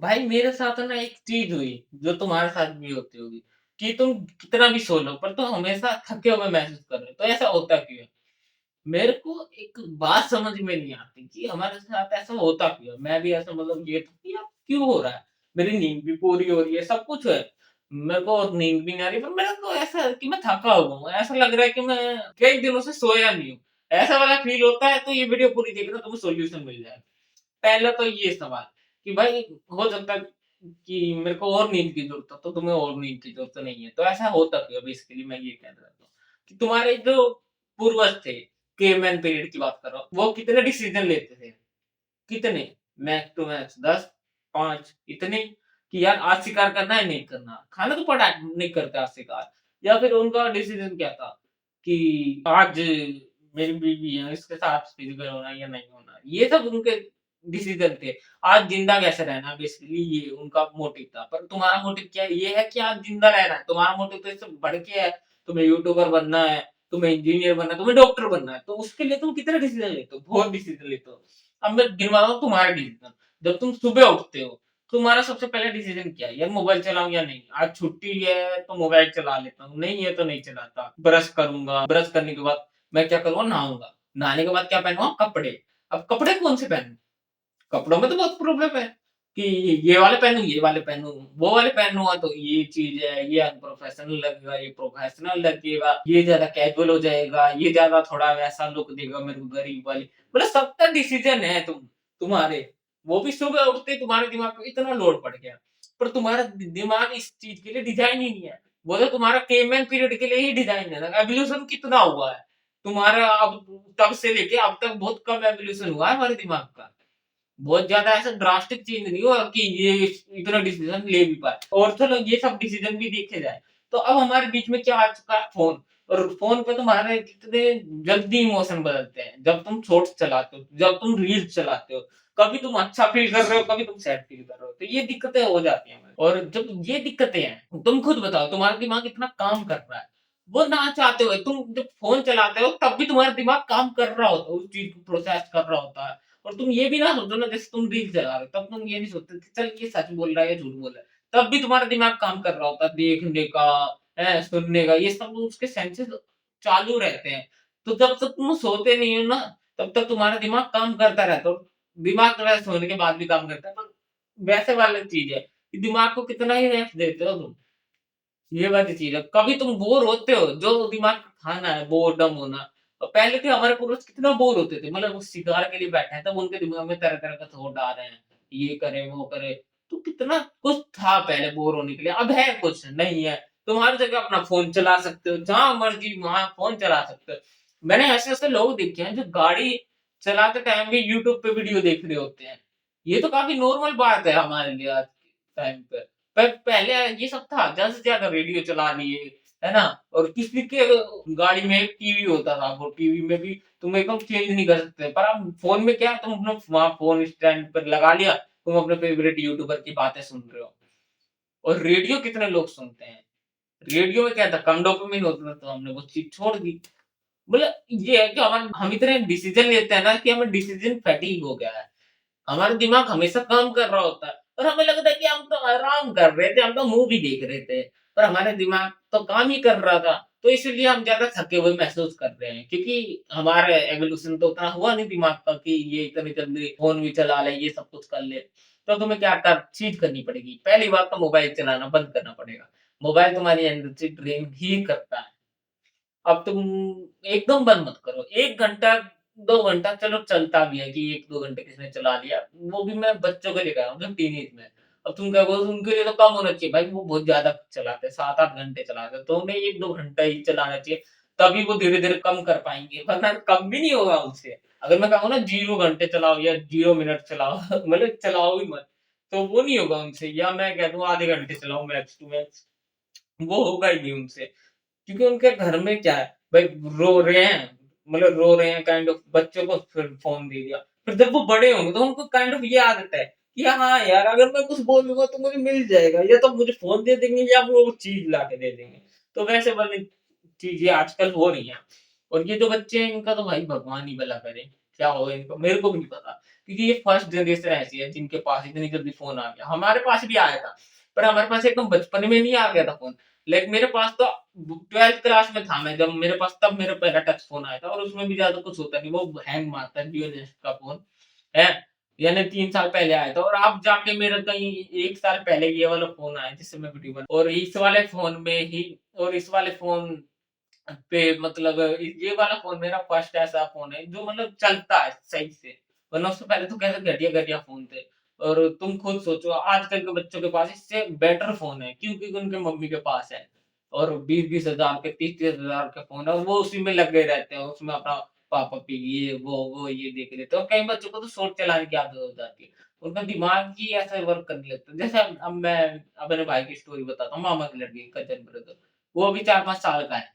भाई मेरे साथ ना एक चीज़ हुई, जो तुम्हारे साथ भी होती होगी, कि तुम कितना भी सो लो, पर तुम हमेशा थके हुए महसूस कर रहे हो, तो ऐसा होता क्यों है? मेरे को एक बात समझ में नहीं आती कि हमारे साथ ऐसा होता क्यों है? मैं भी ऐसा मतलब ये था कि यार क्यों हो रहा है? मेरी नींद भी पूरी हो रही है, सब कुछ है। मेरे को नींद भी नहीं आ रही, पर मेरे को ऐसा है कि मैं थका हुआ हूँ, ऐसा लग रहा है कि मैं कई दिनों से सोया नहीं हूँ। ऐसा वाला फ़ील होता है तो ये वीडियो पूरी देखना, तुम्हें सॉल्यूशन मिल जाएगा। पहला तो ये सवाल कि भाई हो सकता है कि मेरे को और नींद की ज़रूरत है, तो तुम्हें और नींद की ज़रूरत नहीं है। तो ऐसा होता क्यों है बेसिकली मैं ये कहना चाहता हूँ, कि तुम्हारे जो पूर्वज थे, केवमैन पीरियड की बात कर रहा हूँ, वो कितने डिसीज़न लेते थे? कितने? मैक्स टू मैक्स 10, 5 इतने कि यार आज शिकार करना है, नहीं करना। खाना तो पड़ा है, नहीं करते आज शिकार। या फिर उनका डिसीज़न क्या था कि आज मेरी बीवी है, इसके साथ फिज़िकल होना है या नहीं होना। ये सब उनके डिसीज़न थे। आज ज़िंदा कैसे रहना बेसिकली ये उनका मोटिव था। पर तुम्हारा मोटिव क्या है? ये है कि आज ज़िंदा रहना है। तुम्हारा मोटिव तो इससे बढ़ के है। तुम्हें यूट्यूबर बनना है, तुम्हें इंजीनियर बनना है, तुम्हें डॉक्टर बनना है। तो उसके लिए तुम कितने डिसीज़न लेते हो? बहुत डिसीज़न लेते हो। अब मैं गिनवा रहा हूँ तुम्हारे डिसीज़न। जब तुम सुबह उठते हो, तुम्हारा सबसे पहला डिसीज़न क्या है? यार मोबाइल चलाऊँ या नहीं? आज छुट्टी है तो मोबाइल चला लेता हूँ, नहीं है तो नहीं चलाता। ब्रश करूँगा, ब्रश करने के बाद मैं क्या करूँगा नहाऊँगा। नहाने के बाद क्या पहनूँगा? कपड़े। अब कपड़े कौन से पहनूँ? कपड़ों में तो बहुत प्रॉब्लम है कि ये वाले पहनूँ, ये वाले पहनूँ, वो वाले पहनूँगा तो ये चीज़ है, ये अनप्रोफेशनल लगेगा, ये प्रोफेशनल लगेगा, ये ज़्यादा कैजुअल हो जाएगा, ये ज़्यादा थोड़ा वैसा लुक देगा मेरे को गरीब वाली। मतलब सबका डिसीज़न है तुम्हारे। वो भी सुबह उठते ही तुम्हारे दिमाग पे इतना लोड पड़ गया। पर तुम्हारा दिमाग इस चीज़ के लिए डिज़ाइन ही नहीं है। वो तो तुम्हारा केवमैन पीरियड के लिए ही डिज़ाइन है ना। एवोल्यूशन कितना हुआ है? तुम्हारा अब तब से लेके अब तक बहुत कम एवोल्यूशन हुआ है हमारे दिमाग का। बहुत ज़्यादा ऐसा ड्रास्टिक चेंज नहीं हुआ कि ये इतना डिसीज़न ले भी पाए। और चलो ये सब डिसीज़न भी देखे जाए, तो अब हमारे बीच में क्या आ चुका है फ़ोन और फ़ोन पे तुम्हारे कितने जल्दी इमोशन बदलते हैं। जब तुम शॉर्ट्स चलाते हो, जब तुम रील्स चलाते हो, कभी तुम अच्छा फ़ील कर रहे हो, कभी तुम सैड फ़ील कर रहे हो। तो ये दिक्कतें हो जाती हैं हमें और जब ये दिक्कतें हैं, तुम खुद बताओ तुम्हारा दिमाग इतना काम कर रहा है, वो ना चाहते हुए तुम जब फ़ोन चलाते हो तब भी तुम्हारा दिमाग काम कर रहा होता है, उस चीज़ को प्रोसेस कर रहा होता है। और तुम ये भी ना सोचो ना जैसे तुम रील चला रहे हो, तब तुम ये नहीं सोचते कि चल ये सच बोल रहा है या झूठ बोल रहा है। तब भी तुम्हारा दिमाग काम कर रहा होता है देखने का, सुनने का, ये सब उसके सेंसेस चालू रहते हैं। तो जब तक तुम सोते नहीं हो ना, तब तक तुम्हारा दिमाग काम करता रहता है और दिमाग जो है सोने के बाद भी काम करता है। पर वैसे वाली चीज़ है कि दिमाग को कितना ही रेस्ट देते हो तुम। ये वाली चीज़ है। कभी तुम बोर होते हो, जो दिमाग का खाना है बोरडम होना। पहले के हमारे पूर्वज कितना बोर होते थे, मतलब वो शिकार के लिए बैठे हैं, तब उनके दिमाग में तरह-तरह का थॉट आ रहे हैं, ये करें, वो करें। तो कितना कुछ था पहले बोर होने के लिए, अब है कुछ? नहीं है। तुम हर जगह अपना फ़ोन चला सकते हो, जहाँ मर्ज़ी वहाँ फ़ोन चला सकते हो। मैंने ऐसे-ऐसे लोग देखे हैं जो गाड़ी चलाते टाइम भी यूट्यूब पे वीडियो देख रहे होते हैं। ये तो काफ़ी नॉर्मल बात है हमारे लिए आज के टाइम पे। पर पहले ये सब था, ज़्यादा से ज़्यादा रेडियो चला लिए, है ना? और किसी के गाड़ी में टीवी होता था, वो टीवी में भी तुम एकदम चेंज नहीं कर सकते। पर अब फ़ोन में क्या है, तुम अपना वहाँ फ़ोन स्टैंड पर लगा लिया, तुम अपने फ़ेवरेट यूट्यूबर की बातें सुन रहे हो। और रेडियो कितने लोग सुनते हैं? रेडियो में क्या था, कम डोपामाइन होता था, तो हमने वो चीज़ छोड़ दी। मतलब ये है कि हम इतने डिसीज़न लेते हैं ना कि हमें डिसीज़न फैटीग हो गया है। हमारा दिमाग हमेशा काम कर रहा होता है और हमें लगता है कि हम तो आराम कर रहे थे, हम तो मूवी देख रहे थे, पर हमारा दिमाग तो काम ही कर रहा था। तो इसीलिए हम ज़्यादा थके हुए महसूस कर रहे हैं क्योंकि हमारा एवोल्यूशन तो उतना हुआ नहीं दिमाग का कि ये इतनी जल्दी फ़ोन भी चला ले, ये सब कुछ कर ले। तो तुम्हें क्या कर चीज़ करनी पड़ेगी, पहली बात तो मोबाइल चलाना बंद करना पड़ेगा। मोबाइल तुम्हारी एनर्जी ड्रेन ही करता है। अब तुम एकदम बंद मत करो। 1 घंटा, 2 घंटा चलो चलता भी है कि 1-2 घंटे किसी ने चला लिया। वो भी मैं बच्चों को लेकर आया हूँ जो टीनेज में है। अब तुम क्या बोलोगे उनके लिए तो कम होना चाहिए। भाई वो बहुत ज़्यादा चलाते हैं, 7-8 घंटे चलाते हैं। तो उन्हें 1-2 घंटा ही चलाना चाहिए। तभी वो धीरे-धीरे कम कर पाएँगे, वरना कम भी नहीं होगा उनसे। अगर मैं कहूँ ना 0 घंटे चलाओ या 0 मिनट चलाओ मतलब चलाओ ही मत, तो वो नहीं होगा उनसे या मैं कह दूँ आधे घंटे चलाओ मैक्स टू मैक्स, वो होगा ही नहीं उनसे। क्योंकि उनके घर में क्या है, भाई रो रहे हैं, मतलब रो रहे हैं काइंड ऑफ बच्चों को फिर फ़ोन दे दिया। फिर जब वो बड़े होंगे तो उनको काइंड ऑफ ये आदत है कि हाँ यार, अगर मैं कुछ बोलूँगा तो मुझे मिल जाएगा, या तो मुझे फ़ोन दे देंगे या वो चीज़ लाके दे देंगे। तो वैसे वाली चीज़ें आजकल हो रही हैं। और ये जो बच्चे हैं इनका तो भाई भगवान ही भला करे, क्या होगा इनको मेरे को भी नहीं पता। क्योंकि ये फर्स्ट जनरेशन ऐसी है जिनके पास इतनी जल्दी फ़ोन आ गया। हमारे पास भी आया था, पर हमारे पास एकदम बचपन में नहीं आ गया था फ़ोन। लाइक मेरे पास तो 12th क्लास में था मैं जब मेरे पास तब मेरा पहला टच फ़ोन आया था और उसमें भी ज़्यादा कुछ होता नहीं, वो हैंग मारता है जियो नेक्स्ट का फ़ोन, है। यानी 3 साल पहले आया था और अब जाके मेरा कहीं 1 साल पहले ये वाला फ़ोन आया जिससे मैं वीडियो बना और इस वाले फ़ोन में ही और इस वाले फ़ोन पे मतलब ये वाला फ़ोन मेरा फर्स्ट ऐसा फ़ोन है जो मतलब चलता है सही से, वरना उससे पहले तो कैसे घटिया-घटिया फ़ोन थे। और तुम खुद सोचो आजकल के बच्चों के पास इससे बेटर फ़ोन है क्योंकि उनके मम्मी के पास है और 20-20 हज़ार के 30-30 हज़ार के फ़ोन है और वो उसी में लगे रहते हैं, उसमें अपना पापा पी ये, वो ये देख लेते हैं और कई बच्चों को तो शॉर्ट चलाने की आदत हो जाती है। उनका दिमाग ही ऐसा वर्क करने लगता है। जैसे अब मैं अपने भाई की स्टोरी बताता हूँ, मामा की लड़की, कज़न ब्रदर, वो अभी 4-5 साल का है।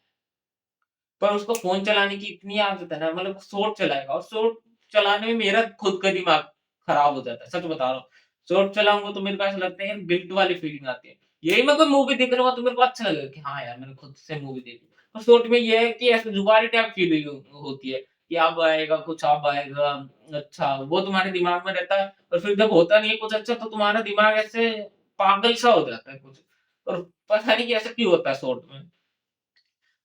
पर उसको फ़ोन चलाने की इतनी आदत है ना मतलब शॉर्ट चलाएगा और शॉर्ट चलाने में मेरा खुद का दिमाग खराब हो जाता है, सच बता रहा हूँ। शॉर्ट चलाऊँगा तो मेरे को ऐसा लगता है यार गिल्ट वाली फीलिंग आती है। यही मैं कोई मूवी देख रहा हूँ तो मेरे को अच्छा लगेगा कि हाँ यार मैंने खुद से मूवी देखी। और शॉर्ट में ये है कि ऐसे जुगाड़ी टाइप फीलिंग होती है कि अब आएगा कुछ अब आएगा, अच्छा वो तुम्हारे दिमाग में रहता है और फिर जब होता नहीं है कुछ अच्छा तो तुम्हारा दिमाग ऐसे पागल सा हो जाता है कुछ। और पता नहीं कि ऐसा क्यों होता है शॉर्ट में।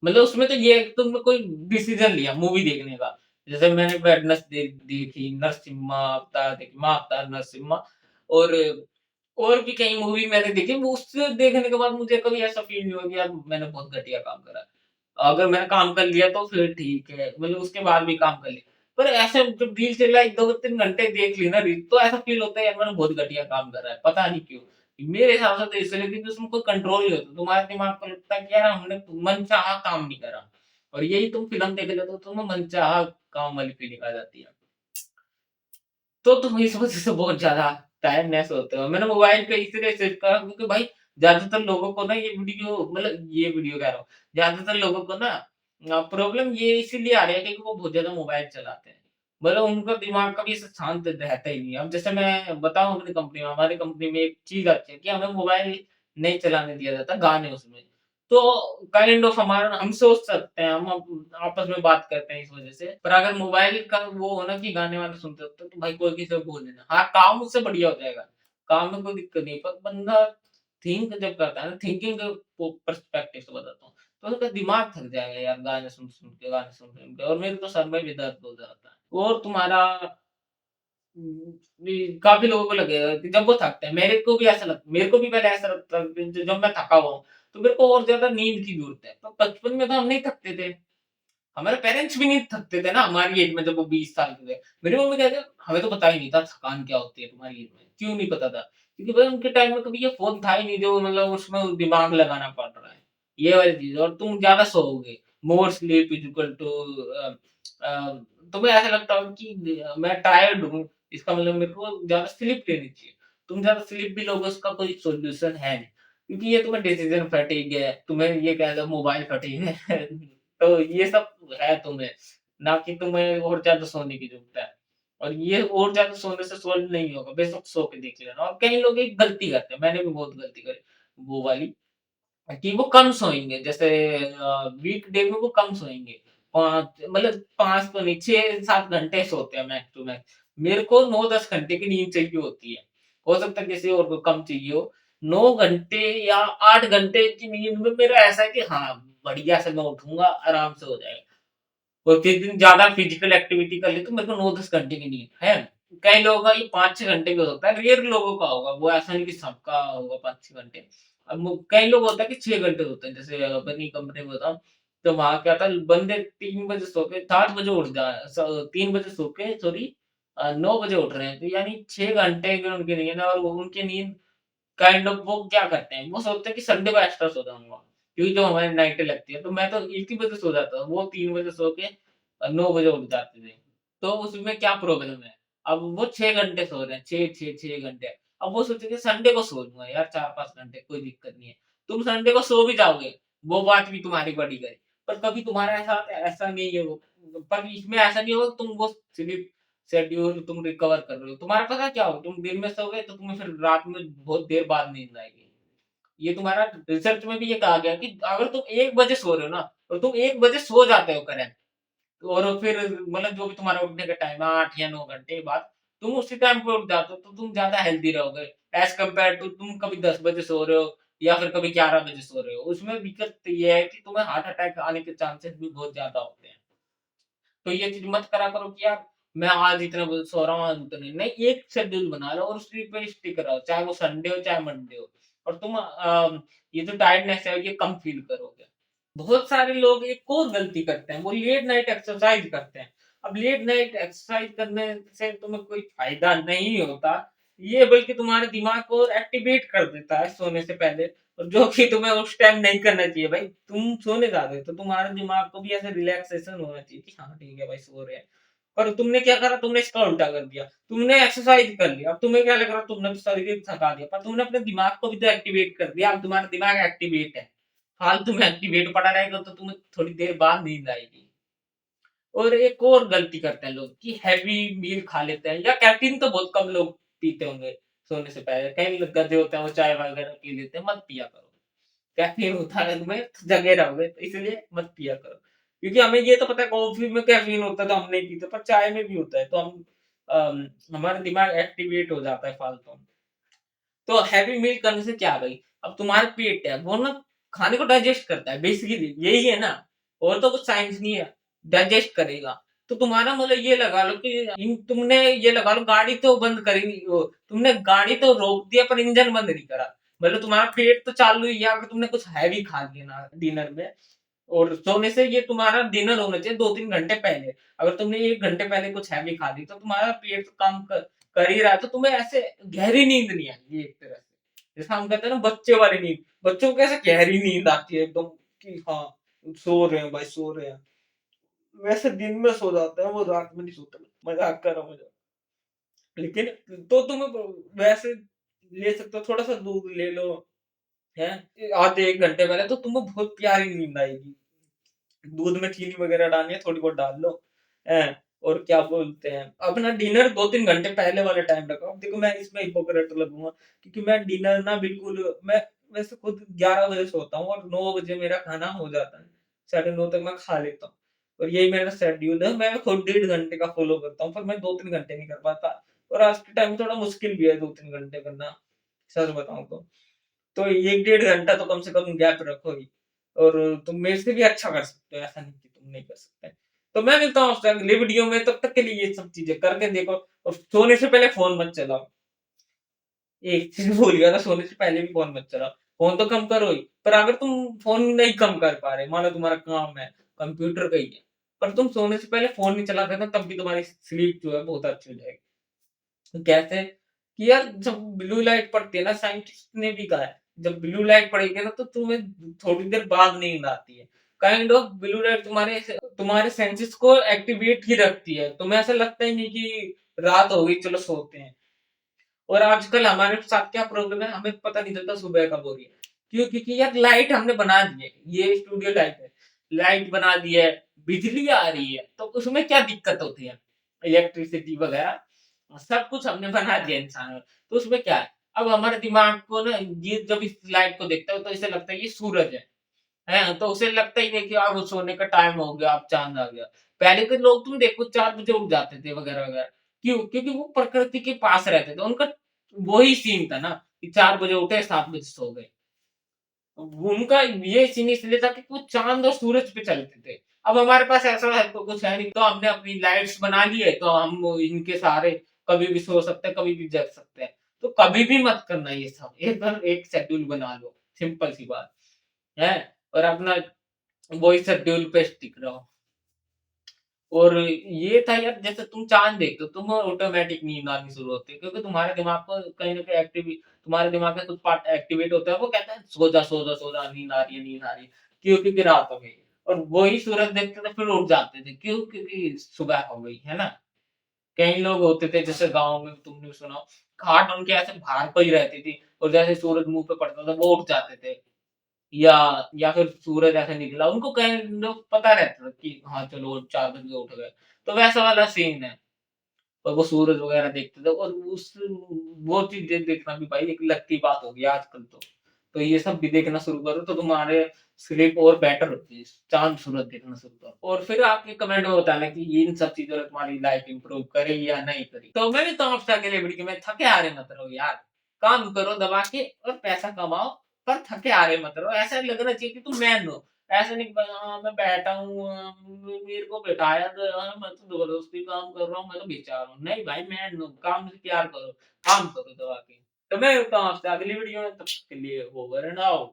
मतलब उसमें तो ये है कि तुमने कोई डिसीज़न लिया मूवी देखने का। जैसे मैंने वेडनेसडे देखी, नरसिम्हा अवतार देखी, माँ अवतार नरसिम्हा और और भी कई मूवी मैंने देखी। वो उससे देखने के बाद मुझे कभी ऐसा फ़ील नहीं हुआ कि यार मैंने बहुत घटिया काम करा। अगर मैंने काम कर लिया तो फिर ठीक है, मतलब उसके बाद भी काम कर लिया। पर ऐसे जब रील चला 2-3 घंटे देख ली ना रील, तो ऐसा फ़ील होता है यार मैंने बहुत घटिया काम करा है, पता नहीं क्यों? मेरे हिसाब से तो इसलिए क्योंकि उसमें कोई कंट्रोल नहीं होता। तुम्हारे दिमाग को लगता है कि यार हमने मनचाहा काम नहीं करा और यही तुम फ़िल्म देख लेते हो तो तुम्हें मनचाहा काम वाली फ़ीलिंग आ जाती है। तो तुम इस वज़ह से बहुत ज़्यादा टायर्डनेस होते हो। मैंने मोबाइल पे इसलिए सेव करा क्योंकि भाई ज़्यादातर लोगों को ना ये वीडियो कह रहा हूँ, ज़्यादातर लोगों को ना प्रॉब्लम ये इसीलिए आ रही है क्योंकि वो बहुत ज़्यादा मोबाइल चलाते हैं। मतलब उनका दिमाग कभी ऐसे शांत रहता ही नहीं है। अब जैसे मैं बताऊँ अपनी कंपनी में, हमारी कंपनी में एक चीज़ अच्छी है कि हमें मोबाइल नहीं चलाने दिया जाता, गाने उसमें। तो काइंड ऑफ हमारा हम सोच सकते हैं, हम आपस में बात करते हैं इस वज़ह से। पर अगर मोबाइल का वो हो ना कि गाने-वाने सुनते हो तो भाई कोई किसी को बोल देना। हाँ, काम उससे बढ़िया हो जाएगा। काम में कोई दिक्कत नहीं है, पर बंदा थिंक जब करता है ना थिंकिंग पर्सपेक्टिव से बताता हूँ, तो उसका दिमाग थक जाएगा यार गाने सुन-सुन के और मेरे तो सर में भी दर्द हो जाता है। और तुम्हारा काफ़ी लोगों को लगेगा कि जब वो थकते हैं, मेरे को भी पहले ऐसा लगता था कि जब मैं थका हुआ हूँ, तो मेरे को और ज़्यादा नींद की ज़रूरत है। तो बचपन में तो हम नहीं थकते थे। हमारे पेरेंट्स भी नहीं थकते थे ना हमारी एज में जब वो 20 साल के थे। मेरी मम्मी कहती है, "हमें तो पता ही नहीं था थकान क्या होती है तुम्हारी एज में।" क्यों नहीं पता था? क्योंकि भाई उनके टाइम में कभी ये फ़ोन था ही नहीं जो मतलब उसमें दिमाग लगाना पड़ रहा है। ये वाली चीज़ और तुम ज़्यादा सोओगे, more sleep is equal to a a, तुम्हें ऐसा लगता होगा कि मैं टायर्ड हूँ, इसका मतलब मेरे को ज़्यादा स्लीप लेनी चाहिए। तुम ज़्यादा स्लीप भी लोगे उसका कोई सॉल्यूशन है नहीं। क्योंकि ये तुम्हें डिसीज़न फटीग है, तुम्हें ये कह लो मोबाइल फटीग है। तो ये सब है तुम्हें, ना कि तुम्हें और ज़्यादा सोने की ज़रूरत है। और ये और ज़्यादा सोने से सॉल्व नहीं होगा, बेशक सो के देख लेना और कई लोग एक गलती करते हैं, मैंने भी बहुत गलती करी, वो वाली कि वो कम सोएँगे, जैसे वीकडे में वो कम सोएँगे। 5 मतलब 5 तो नहीं 6-7 घंटे सोते हैं मैक्स टू मैक्स। मेरे को 9-10 घंटे की नींद चाहिए होती है। हो सकता है किसी और को कम चाहिए हो। 9 घंटे या 8 घंटे की नींद में मेरा ऐसा है कि हाँ, बढ़िया से मैं उठूँगा, आराम से हो जाएगा। और जिस दिन ज़्यादा फिजिकल एक्टिविटी कर ली तो मेरे को 9-10 घंटे की नींद है। कई लोगों का ये 5-6 घंटे भी हो सकता है, रेयर लोगों का होगा, वो ऐसा नहीं कि सबका होगा 5-6 घंटे। अब कई लोग होता है कि 6 घंटे सोते हैं, जैसे अपनी कंपनी में बताऊँ, तो वहाँ क्या था बंदे 3 बजे सो के 7 बजे उठ जा स 3 बजे सो के सॉरी 9 बजे उठ रहे हैं, तो यानी 6 घंटे की उनकी नींद है और वो उनकी नींद काइंड ऑफ वो क्या करते हैं, वो सोचते हैं कि संडे को एक्स्ट्रा सो जाऊँगा, क्योंकि जो हमारी नाइटें लगती है, तो मैं तो एक ही बजे सो जाता हूँ, वो 3 बजे सो के 9 बजे उठ जाते थे। तो उसमें क्या प्रॉब्लम है? अब वो 6 घंटे सो रहे हैं, 6 घंटे। अब वो सोचेंगे संडे को सो लूँगा यार 4-5 घंटे, कोई दिक्कत नहीं है। तुम संडे को सो भी जाओगे, वो बात भी तुम्हारी बड़ी गई। पर कभी तुम्हारे साथ ऐसा नहीं है वो पर इसमें ऐसा नहीं होगा तुम वो स्लीप शेड्यूल तुम रिकवर कर रहे हो। तुम्हारा पता है क्या होगा? तुम दिन में सोओगे तो तुम्हें फिर रात में बहुत देर बाद नींद आएगी। ये तुम्हारा रिसर्च में भी ये कहा गया है कि अगर तुम 1 बजे सो रहे हो ना, तो तुम 1 बजे सो जाते हो करेक्ट और फिर मतलब जो भी तुम्हारा उठने का टाइम है 8 या 9 घंटे बाद, तुम उसी टाइम पे उठ जाते हो तो तुम ज़्यादा हेल्दी रहोगे एज़ कम्पेयर टू तुम कभी 10 बजे सो रहे हो या फिर कभी 11 बजे सो रहे हो। उसमें दिक्कत ये है कि तुम्हें हार्ट अटैक आने के चांसेस भी बहुत ज़्यादा होते हैं। तो ये चीज़ मत करा करो कि यार मैं आज इतने बजे सो रहा हूँ, आज उतने नहीं, एक शेड्यूल बना लो और उसी पे स्टिक रहो, चाहे वो संडे हो, चाहे मंडे हो और तुम ये जो टायर्डनेस है ये कम फ़ील करोगे। बहुत सारे लोग एक और गलती करते हैं, वो लेट नाइट एक्सरसाइज़ करते हैं। अब लेट नाइट एक्सरसाइज़ करने से तुम्हें कोई फ़ायदा नहीं होता, ये बल्कि तुम्हारे दिमाग को एक्टिवेट कर देता है सोने से पहले और जो कि तुम्हें उस टाइम नहीं करना चाहिए भाई। तुम सोने जा रहे हो तो तुम्हारे दिमाग को भी ऐसे रिलैक्सेशन होना चाहिए कि हाँ, ठीक है भाई सो रहे हैं। पर तुमने क्या करा, तुमने इसका उल्टा कर दिया। तुमने एक्सरसाइज़ कर लिया, अब तुम्हें क्या लग रहा है तुमने तो शरीर थका दिया, पर तुमने अपने दिमाग को भी तो एक्टिवेट कर दिया, अब तुम्हारा दिमाग एक्टिवेट है। फालतू में एक्टिवेट पड़ा रहेगा तो तुम्हें थोड़ी देर बाद नींद आएगी। और एक और गलती करते हैं लोग कि हैवी मील खा लेते हैं या कैफ़ीन तो बहुत कम लोग पीते होंगे सोने से पहले। कई लोग गधे होते हैं वो चाय वगैरह पी लेते हैं, मत पिया करो। कैफ़ीन होता है तुम्हें तो जगे रहोगे तो इसलिए मत पिया करो। क्योंकि हमें ये तो पता है कॉफ़ी में कैफ़ीन होता है तो हम नहीं पीते पर चाय में भी होता है तो हमारा दिमाग एक्टिवेट हो जाता है फालतू में। तो हैवी मील करने से क्या है भाई, अब तुम्हारा पेट है वो ना खाने को डाइजेस्ट करता है बेसिकली यही है ना, और तो कुछ साइंस नहीं है, डाइजेस्ट करेगा। तो तुम्हारा मतलब ये लगा लो कि तुमने ये लगा लो गाड़ी तो बंद करी नहीं वो, तुमने गाड़ी तो रोक दिया पर इंजन बंद नहीं करा। मतलब तुम्हारा पेट तो चालू ही है, अगर तुमने कुछ हैवी खा लिया ना डिनर में और सोने से ये तुम्हारा डिनर होना चाहिए 2-3 घंटे पहले। अगर तुमने 1 घंटे पहले कुछ हैवी खा ली तो तुम्हारा पेट तो काम कर ही रहा है, तो तुम्हें ऐसे गहरी नींद नहीं आएगी एक तरह से। जैसा हम कहते हैं ना बच्चे वाली नींद, बच्चों को कैसे गहरी नींद आती है एकदम कि हाँ, सो रहे हैं भाई सो रहे हैं। वैसे दिन में सो जाते हैं, वो रात में नहीं सोते। मज़ाक कर रहा हूँ मज़ाक। लेकिन तो तुम वैसे ले सकते हो, थोड़ा-सा दूध ले लो, हैं? आधे 1 घंटे पहले तो तुम्हें बहुत प्यारी नींद आएगी। दूध में चीनी वगैरह डालनी है, थोड़ी बहुत डाल लो, हैं? और क्या बोलते हैं, अपना डिनर 2-3 घंटे पहले वाले टाइम रखो। अब देखो मैं इसमें हिपोक्रेट लगूँगा क्योंकि मैं डिनर ना बिल्कुल मैं वैसे खुद 11 बजे सोता हूँ और 9 बजे मेरा खाना हो जाता है। साढ़े 9 तक मैं खा लेता हूँ और यही मेरा शेड्यूल है। मैं खुद 1.5 घंटे का फ़ॉलो करता हूँ, पर मैं 2-3 घंटे नहीं कर पाता और आज के टाइम में थोड़ा मुश्किल भी है 2-3 घंटे करना, सच बताऊँ तो। तो 1 डेढ़ घंटा तो कम से कम गैप रखो ही और तुम मेरे से भी अच्छा कर सकते हो, ऐसा नहीं कि तुम नहीं कर सकते। तो मैं मिलता हूँ आपसे अगली वीडियो में, तब तक के लिए ये सब चीज़ें करके देखो और सोने से पहले फ़ोन मत चलाओ। एक चीज़ भूल गया था, सोने से पहले भी फ़ोन मत चलाओ। फ़ोन तो कम करो ही, पर अगर तुम फ़ोन नहीं कम कर पा रहे, मान लो तुम्हारा काम है, कंप्यूटर का ही है, पर तुम सोने से पहले फ़ोन नहीं चलाते ना तब भी तुम्हारी स्लीप जो है बहुत अच्छी हो जाएगी। कैसे? कि यार जब ब्लू लाइट पड़ती है ना, साइंटिस्ट ने भी कहा है, जब ब्लू लाइट पड़ेगी ना तो तुम्हें थोड़ी देर बाद नींद आती है। काइंड ऑफ ब्लू लाइट तुम्हारे सेंसेस को एक्टिवेट ही रखती है। तुम्हें ऐसा लगता ही नहीं कि रात हो गई चलो सोते हैं। और आजकल हमारे साथ क्या प्रॉब्लम है, हमें पता नहीं चलता सुबह कब हो रही है। क्यों? क्योंकि यार लाइट हमने बना दी है, ये स्टूडियो लाइट है। लाइट बना दी है, बिजली आ रही है, तो उसमें क्या दिक्कत होती है? इलेक्ट्रिसिटी वगैरह सब कुछ हमने बना दिया इंसानों ने, तो उसमें क्या है? अब हमारे दिमाग को ना ये जब इस लाइट को देखता है तो इसे लगता है ये सूरज है? तो उसे लगता ही नहीं कि अब सोने का टाइम हो गया, अब चाँद आ गया। पहले के लोग तुम देखो 4 बजे उठ जाते थे वगैरह-वगैरह। क्यों? क्योंकि वो प्रकृति के पास रहते थे। उनका वही सीन था ना कि 4 बजे उठे, 7 बजे सो गए। उनका ये सीन इसलिए था कि वो चाँद और सूरज पे चलते थे। अब हमारे पास ऐसा है तो कुछ है नहीं, तो हमने अपनी लाइट्स बना ली है, तो हम इनके सहारे कभी भी सो सकते हैं, कभी भी जग सकते हैं। तो कभी भी मत करना ये सब। एक शेड्यूल बना लो, सिंपल सी बात है और अपना वही शेड्यूल पे स्टिक रहो। और ये था यार जैसे तुम चाँद देखते हो, तुम्हें ऑटोमैटिक नींद आनी शुरू होती है क्योंकि तुम्हारे दिमाग को कहीं न कहीं तुम्हारे दिमाग का कुछ पार्ट एक्टिवेट होता है, वो कहता है सो जा, सो जा, सो जा, नींद आ रही है, नींद आ रही है। क्यों? क्योंकि रात हो गई और वही सूरज देखते थे फिर उठ जाते थे। क्यों? क्योंकि सुबह हो गई, है ना? कई लोग होते थे जैसे गाँव में तुमने सुना हो, खाट उनके ऐसे बाहर को ही रहती थी और जैसे सूरज मुँह पे पड़ता था वो उठ जाते थे। या या फिर सूरज ऐसे निकला, उनको काइंड ऑफ पता रहता था कि हाँ, चलो 4 बजे उठ गए। तो वैसा वाला सीन है और वो सूरज वगैरह देखते थे और उस वो चीज़ें देखना भी भाई एक लक की बात हो गई आजकल तो। तो ये सब भी देखना शुरू करो तो तुम्हारे स्लीप और बेटर होती है। चाँद सूरज देखना शुरू करो और फिर आपके कमेंट में बताना कि इन सब चीज़ों ने तुम्हारी लाइफ इम्प्रूव करी या नहीं करी। तो मैं भी तो आपसे अगली वीडियो में थके हारे मत रहो यार। काम करो दबा के और पैसा कमाओ पर थके हारे मत रहो। ऐसा लगना चाहिए कि तुम मैन हो। ऐसा नहीं कि मैं बैठा हूँ मेरे को बैठाया गया है, मैं तो ज़बरदस्ती काम कर रहा हूँ, मैं तो बेचारा हूँ। नहीं भाई मैन हो, काम से प्यार करो, काम करो दबा के। तो मैं मिलता हूँ आपसे अगली वीडियो में, तब तक के लिए ओवर एंड आउट।